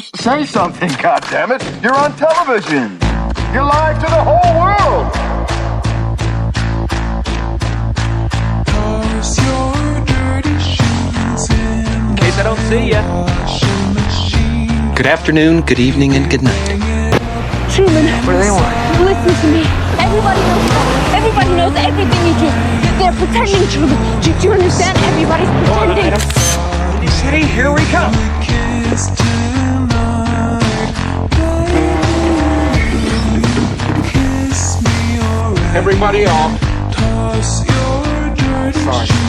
Say something, goddammit! You're on television! You're live to the whole world! In case I don't see ya. Good afternoon, good evening, and good night. Truman, What do they want? listen to me. Everybody knows everything you do. They're pretending, Truman. Do you understand? Everybody's pretending. Windy City, here we come. Everybody off. Sorry.